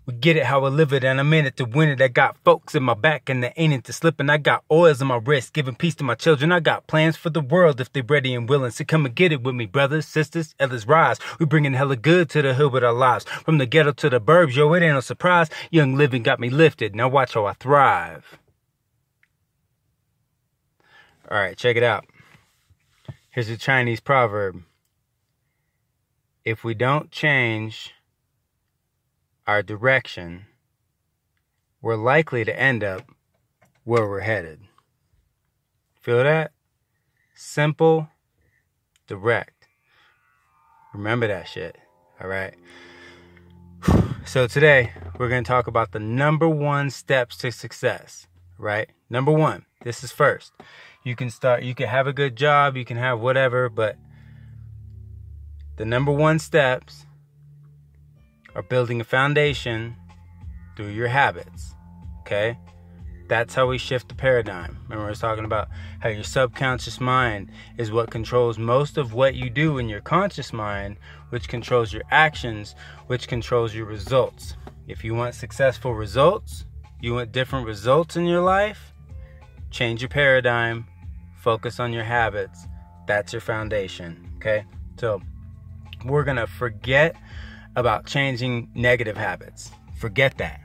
We get it how I live it, and I'm in it to win it. I got folks in my back and they ain't into slipping. I got oils in my wrist, giving peace to my children. I got plans for the world if they ready and willing. So come and get it with me, brothers, sisters, let's rise. We bringing hella good to the hood with our lives. From the ghetto to the burbs, yo, it ain't no surprise. Young living got me lifted. Now watch how I thrive. All right, check it out. Here's a Chinese proverb. If we don't change our direction, we're likely to end up where we're headed. Feel that? Simple, direct. Remember that shit. All right. So today we're going to talk about the number 1 steps to success. Right? Number 1. This is first. You can have a good job, you can have whatever, but the number 1 steps are building a foundation through your habits. Okay? That's how we shift the paradigm. Remember, I was talking about how your subconscious mind is what controls most of what you do in your conscious mind, which controls your actions, which controls your results. If you want successful results, you want different results in your life, change your paradigm, focus on your habits. That's your foundation. Okay? So we're going to forget about changing negative habits. Forget that.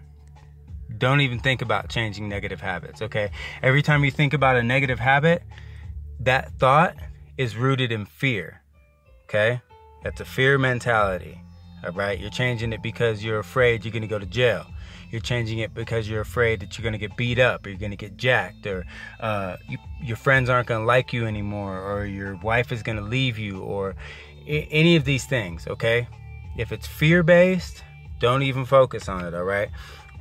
Don't even think about changing negative habits, okay? Every time you think about a negative habit, that thought is rooted in fear, okay? That's a fear mentality, all right? You're changing it because you're afraid you're going to go to jail. You're changing it because you're afraid that you're going to get beat up, or you're going to get jacked, or your friends aren't going to like you anymore, or your wife is going to leave you, or any of these things, okay? If it's fear-based, don't even focus on it, all right?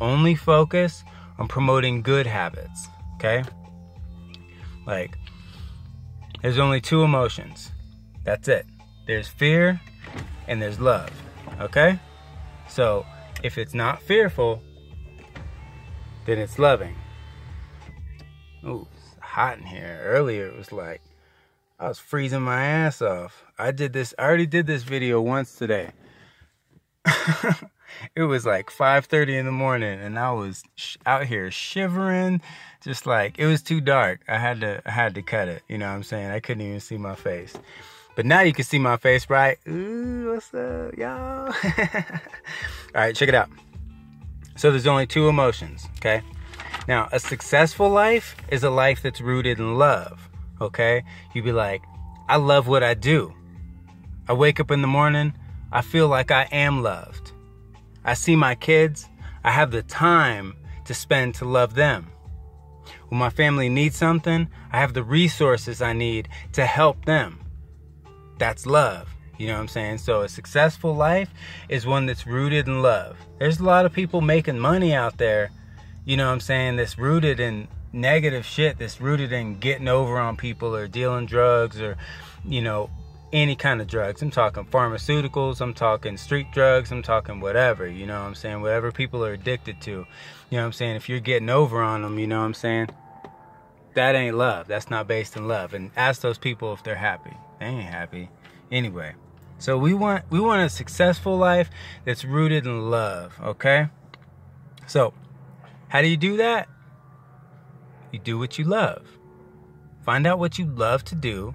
Only focus on promoting good habits, okay? Like, there's only 2 emotions. That's it. There's fear and there's love, okay? So, if it's not fearful, then it's loving. Ooh, it's hot in here. Earlier, it was like, I was freezing my ass off. I already did this video once today. It was like 5:30 in the morning and I was out here shivering, just like, it was too dark. I had to cut it, you know what I'm saying? I couldn't even see my face. But now you can see my face, right? Ooh, what's up, y'all? All right, check it out. So there's only 2 emotions, okay? Now, a successful life is a life that's rooted in love, okay? You'd be like, I love what I do. I wake up in the morning, I feel like I am loved. I see my kids. I have the time to spend to love them. When my family needs something, I have the resources I need to help them. That's love. You know what I'm saying? So a successful life is one that's rooted in love. There's a lot of people making money out there, you know what I'm saying, that's rooted in negative shit, that's rooted in getting over on people or dealing drugs or, you know, any kind of drugs. I'm talking pharmaceuticals, I'm talking street drugs, I'm talking whatever, you know what I'm saying? Whatever people are addicted to, you know what I'm saying? If you're getting over on them, you know what I'm saying? That ain't love. That's not based in love. And ask those people if they're happy. They ain't happy. Anyway, so we want a successful life that's rooted in love, okay? So, how do you do that? You do what you love. Find out what you love to do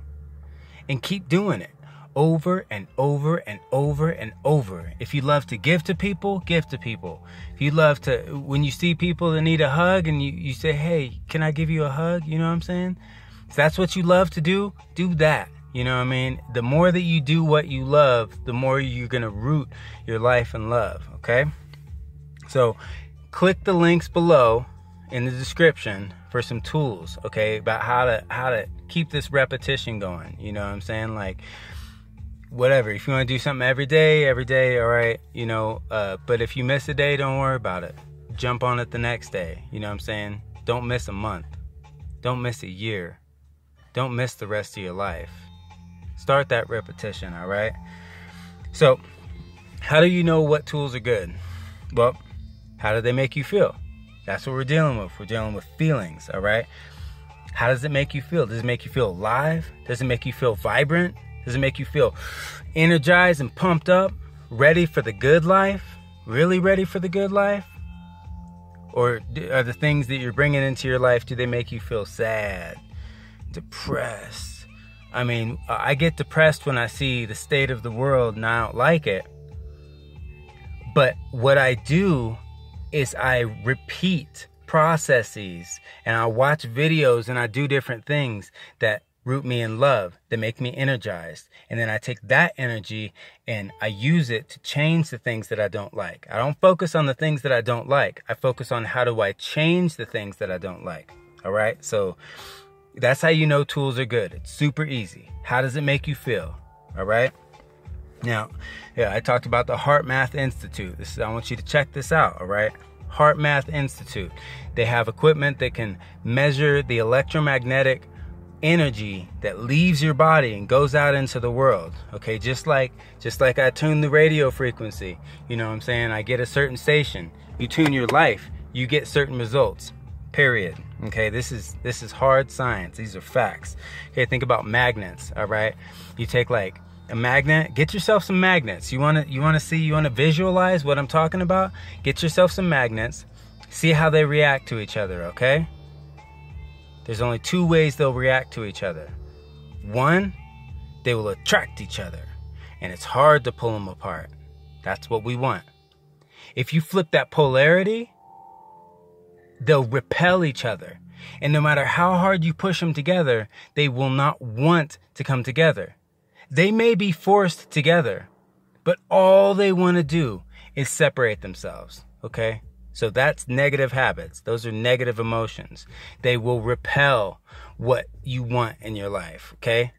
and keep doing it over and over and over and over. If you love to give to people, give to people. If you love to, when you see people that need a hug and you say, hey, can I give you a hug? You know what I'm saying? If that's what you love to do that. You know what I mean? The more that you do what you love, the more you're going to root your life in love, okay? So click the links below in the description for some tools, okay, about how to keep this repetition going. You know what I'm saying? Like, whatever. If you want to do something every day, all right, you know, but if you miss a day, don't worry about it. Jump on it the next day. You know what I'm saying? Don't miss a month. Don't miss a year. Don't miss the rest of your life. Start that repetition, all right? So, how do you know what tools are good? Well, how do they make you feel? That's what we're dealing with. We're dealing with feelings, all right? How does it make you feel? Does it make you feel alive? Does it make you feel vibrant? Does it make you feel energized and pumped up, ready for the good life, really ready for the good life? Or are the things that you're bringing into your life, do they make you feel sad, depressed? I mean, I get depressed when I see the state of the world and I don't like it. But what I do is I repeat processes and I watch videos and I do different things that root me in love, that make me energized. And then I take that energy and I use it to change the things that I don't like. I don't focus on the things that I don't like. I focus on how do I change the things that I don't like. All right. So that's how you know tools are good. It's super easy. How does it make you feel? All right. Now, yeah, I talked about the Heart Math Institute. I want you to check this out. All right. Heart Math Institute. They have equipment that can measure the electromagnetic energy that leaves your body and goes out into the world. Okay, just like I tune the radio frequency, you know what I'm saying? I get a certain station. You tune your life, you get certain results. Period. Okay, this is hard science. These are facts. Okay, think about magnets. All right, you take like a magnet. Get yourself some magnets. You want to visualize what I'm talking about? Get yourself some magnets. See how they react to each other. Okay. There's only two ways they'll react to each other. One, they will attract each other, and it's hard to pull them apart. That's what we want. If you flip that polarity, they'll repel each other. And no matter how hard you push them together, they will not want to come together. They may be forced together, but all they want to do is separate themselves, okay? So that's negative habits. Those are negative emotions. They will repel what you want in your life, okay?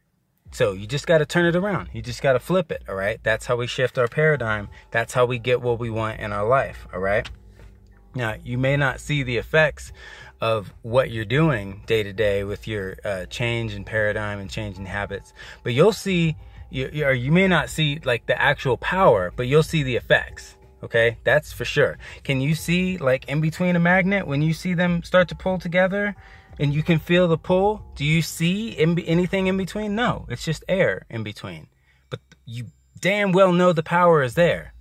So you just got to turn it around. You just got to flip it, all right? That's how we shift our paradigm. That's how we get what we want in our life, all right? Now, you may not see the effects of what you're doing day to day with your change in paradigm and change in habits, but you'll see, or you may not see like the actual power, but you'll see the effects. Okay, that's for sure. Can you see like in between a magnet when you see them start to pull together and you can feel the pull? Do you see anything in between? No, it's just air in between. But you damn well know the power is there.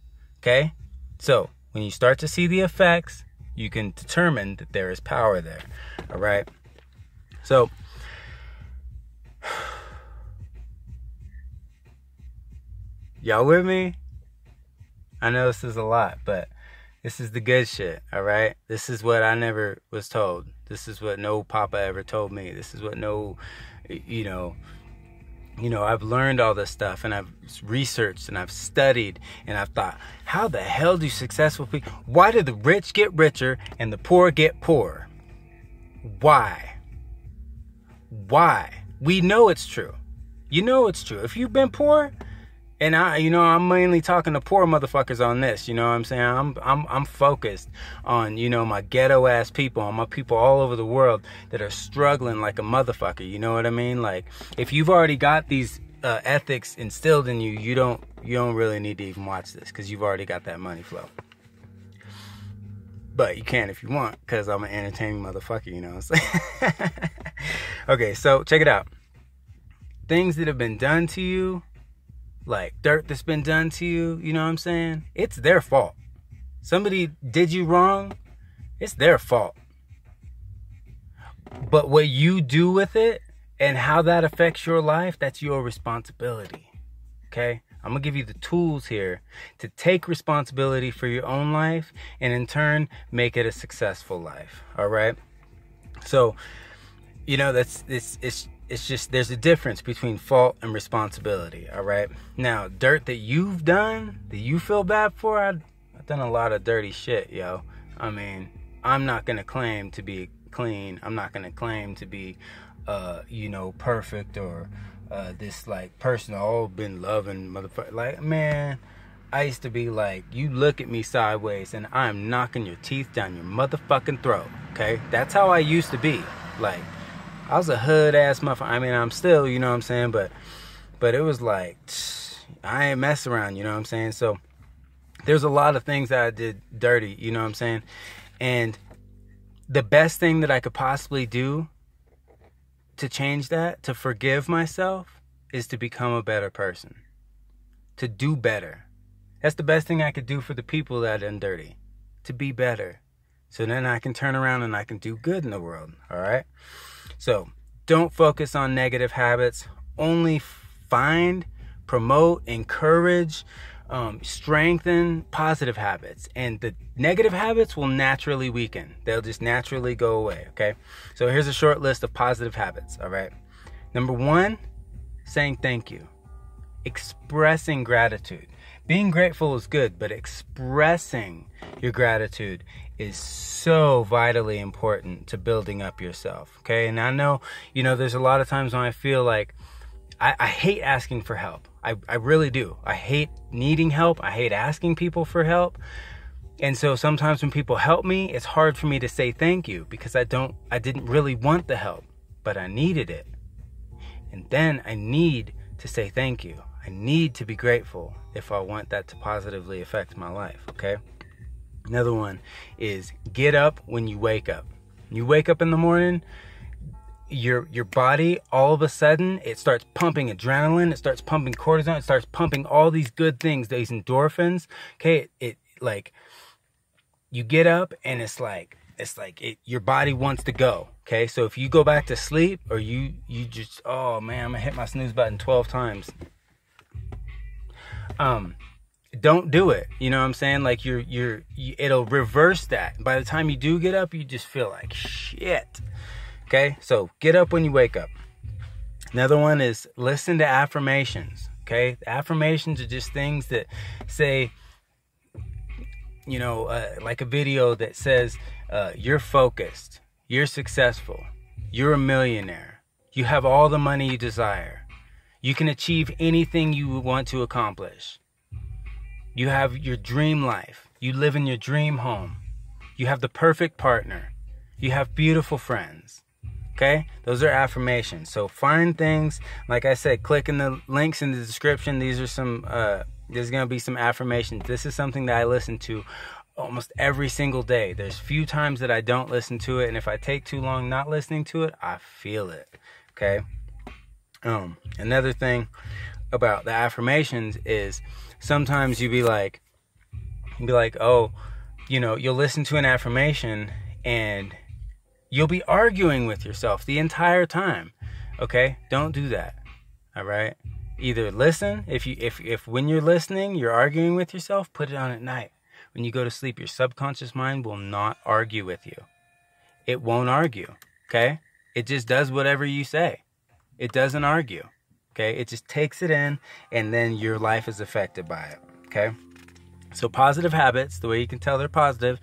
Okay, so when you start to see the effects, you can determine that there is power there. All right. So y'all with me? I know this is a lot, but this is the good shit, all right? This is what I never was told. This is what no papa ever told me. This is what I've learned all this stuff, and I've researched, and I've studied, and I've thought, how the hell do successful people, why do the rich get richer and the poor get poorer? Why? Why? We know it's true. You know it's true. If you've been poor, and I'm mainly talking to poor motherfuckers on this, you know what I'm saying? I'm focused on, my ghetto ass people, on my people all over the world that are struggling like a motherfucker, you know what I mean? Like, if you've already got these ethics instilled in you, you don't really need to even watch this, because you've already got that money flow. But you can if you want, because I'm an entertaining motherfucker, you know what I'm saying? Okay, so check it out. Things that have been done to you, like dirt that's been done to you, you know what I'm saying? It's their fault. Somebody did you wrong, it's their fault. But what you do with it and how that affects your life, that's your responsibility. Okay? I'm going to give you the tools here to take responsibility for your own life and in turn make it a successful life. All right? So, it's just, there's a difference between fault and responsibility, all right? Now, dirt that you've done, that you feel bad for, I've done a lot of dirty shit, yo. I mean, I'm not going to claim to be clean. I'm not going to claim to be, perfect or this, like, person I've been loving, motherfucker. Like, man, I used to be like, you look at me sideways and I'm knocking your teeth down your motherfucking throat, okay? That's how I used to be, like, I was a hood ass motherfucker. I mean, I'm still, you know what I'm saying? But it was like, I ain't mess around, you know what I'm saying? So there's a lot of things that I did dirty, you know what I'm saying? And the best thing that I could possibly do to change that, to forgive myself, is to become a better person, to do better. That's the best thing I could do for the people that are dirty, to be better. So then I can turn around and I can do good in the world, all right? So don't focus on negative habits. Only find, promote, encourage, strengthen positive habits. And the negative habits will naturally weaken. They'll just naturally go away, okay? So here's a short list of positive habits, all right? Number 1, saying thank you. Expressing gratitude. Being grateful is good, but expressing your gratitude is so vitally important to building up yourself, okay? And I know, there's a lot of times when I feel like I hate asking for help. I really do. I hate needing help. I hate asking people for help. And so sometimes when people help me, it's hard for me to say thank you because I didn't really want the help, but I needed it. And then I need to say thank you. I need to be grateful if I want that to positively affect my life, okay? Another one is get up when you wake up. When you wake up in the morning, your body, all of a sudden, it starts pumping adrenaline, it starts pumping cortisol, it starts pumping all these good things, these endorphins, okay? It like, you get up and it's like your body wants to go, okay? So if you go back to sleep or you just, oh man, I'm gonna hit my snooze button 12 times. Don't do it. You know what I'm saying? Like it'll reverse that. By the time you do get up, you just feel like shit. Okay? So get up when you wake up. Another one is listen to affirmations. Okay? Affirmations are just things that say, like a video that says, you're focused, you're successful, you're a millionaire, you have all the money you desire, you can achieve anything you want to accomplish, you have your dream life, you live in your dream home, you have the perfect partner, you have beautiful friends. Okay? Those are affirmations. So find things, like I said, click in the links in the description. These are some, there's going to be some affirmations. This is something that I listen to almost every single day. There's few times that I don't listen to it. And if I take too long not listening to it, I feel it. Okay? Another thing about the affirmations is sometimes you'll be like, oh, you'll listen to an affirmation and you'll be arguing with yourself the entire time. Okay? Don't do that. All right? Either listen, if when you're listening, you're arguing with yourself, put it on at night. When you go to sleep, your subconscious mind will not argue with you. It won't argue. Okay? It just does whatever you say. It doesn't argue. Okay? It just takes it in, and then your life is affected by it. Okay? So positive habits, the way you can tell they're positive,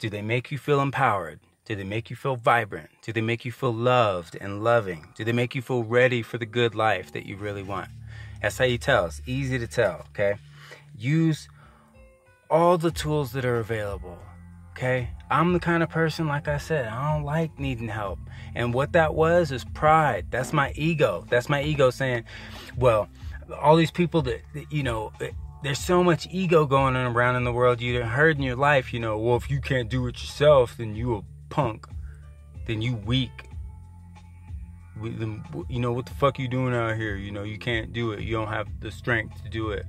do they make you feel empowered? Do they make you feel vibrant? Do they make you feel loved and loving? Do they make you feel ready for the good life that you really want? That's how you tell. It's easy to tell, okay? Use all the tools that are available, okay? I'm the kind of person, like I said, I don't like needing help. And what that was is pride. That's my ego. That's my ego saying, well, all these people that there's so much ego going on around in the world. You heard in your life, well, if you can't do it yourself, then you a punk, then you weak. What the fuck you doing out here? You can't do it. You don't have the strength to do it.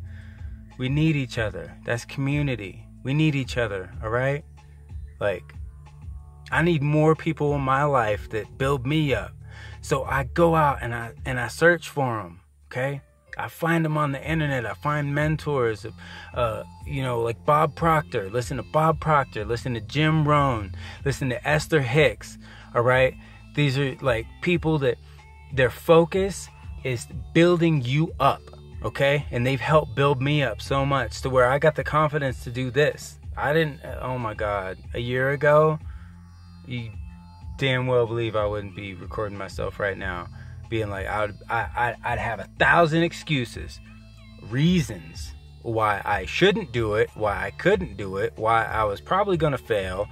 We need each other. That's community. We need each other, all right? Like, I need more people in my life that build me up. So I go out and I search for them, okay? I find them on the internet. I find mentors, like Bob Proctor. Listen to Bob Proctor. Listen to Jim Rohn. Listen to Esther Hicks. All right? These are like people that their focus is building you up. Okay? And they've helped build me up so much to where I got the confidence to do this. Oh my God. A year ago, you damn well believe I wouldn't be recording myself right now. Being like, I'd have 1,000 excuses, reasons why I shouldn't do it, why I couldn't do it, why I was probably going to fail,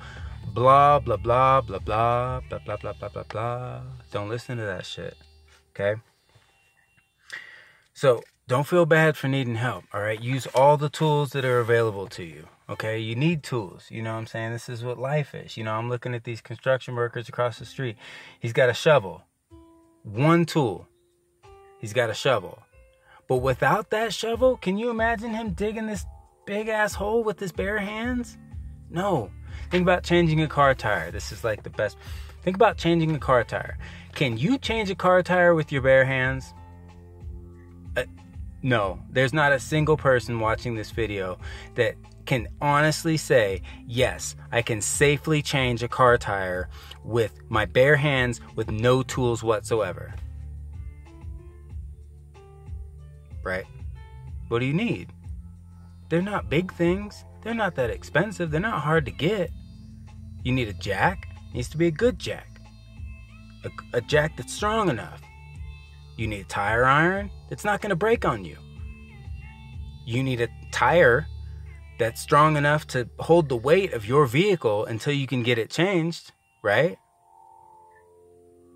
blah, blah, blah, blah, blah, blah, blah, blah, blah, blah, blah. Don't listen to that shit, okay? So, don't feel bad for needing help, all right? Use all the tools that are available to you, okay? You need tools, you know what I'm saying? This is what life is. I'm looking at these construction workers across the street. He's got a shovel. One tool. He's got a shovel. But without that shovel, can you imagine him digging this big ass hole with his bare hands? No. Think about changing a car tire. This is like the best. Think about changing a car tire. Can you change a car tire with your bare hands? No. There's not a single person watching this video that can honestly say, yes, I can safely change a car tire with my bare hands with no tools whatsoever. Right? What do you need? They're not big things. They're not that expensive. They're not hard to get. You need a jack. It needs to be a good jack. A jack that's strong enough. You need a tire iron that's not going to break on you. You need a tire that's strong enough to hold the weight of your vehicle until you can get it changed, right?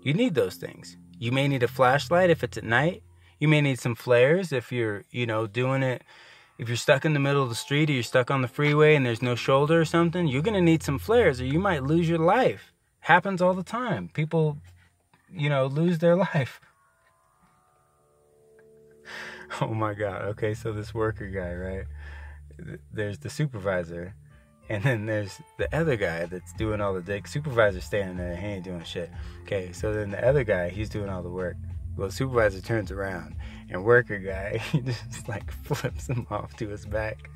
You need those things. You may need a flashlight if it's at night. You may need some flares if you're, doing it. If you're stuck in the middle of the street or you're stuck on the freeway and there's no shoulder or something, you're going to need some flares or you might lose your life. Happens all the time. People, lose their life. Oh my God. Okay, so this worker guy, right? There's the supervisor, and then there's the other guy that's doing all the dick. Supervisor's standing there, he ain't doing shit. Okay, so then the other guy, he's doing all the work. Well, the supervisor turns around, and worker guy, he just like flips him off to his back,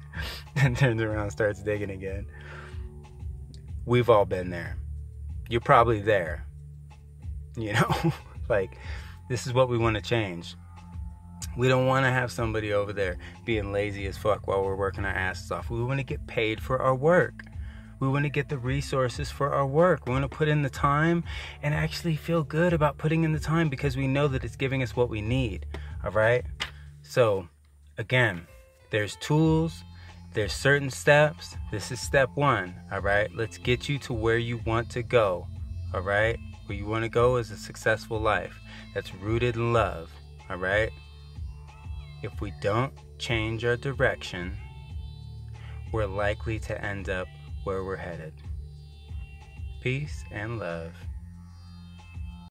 and turns around and starts digging again. We've all been there. You're probably there. Like, this is what we want to change. We don't want to have somebody over there being lazy as fuck while we're working our asses off. We want to get paid for our work. We want to get the resources for our work. We want to put in the time and actually feel good about putting in the time because we know that it's giving us what we need. All right? So, again, there's tools. There's certain steps. This is step 1. All right? Let's get you to where you want to go. All right? Where you want to go is a successful life that's rooted in love. All right? If we don't change our direction, we're likely to end up where we're headed. Peace and love.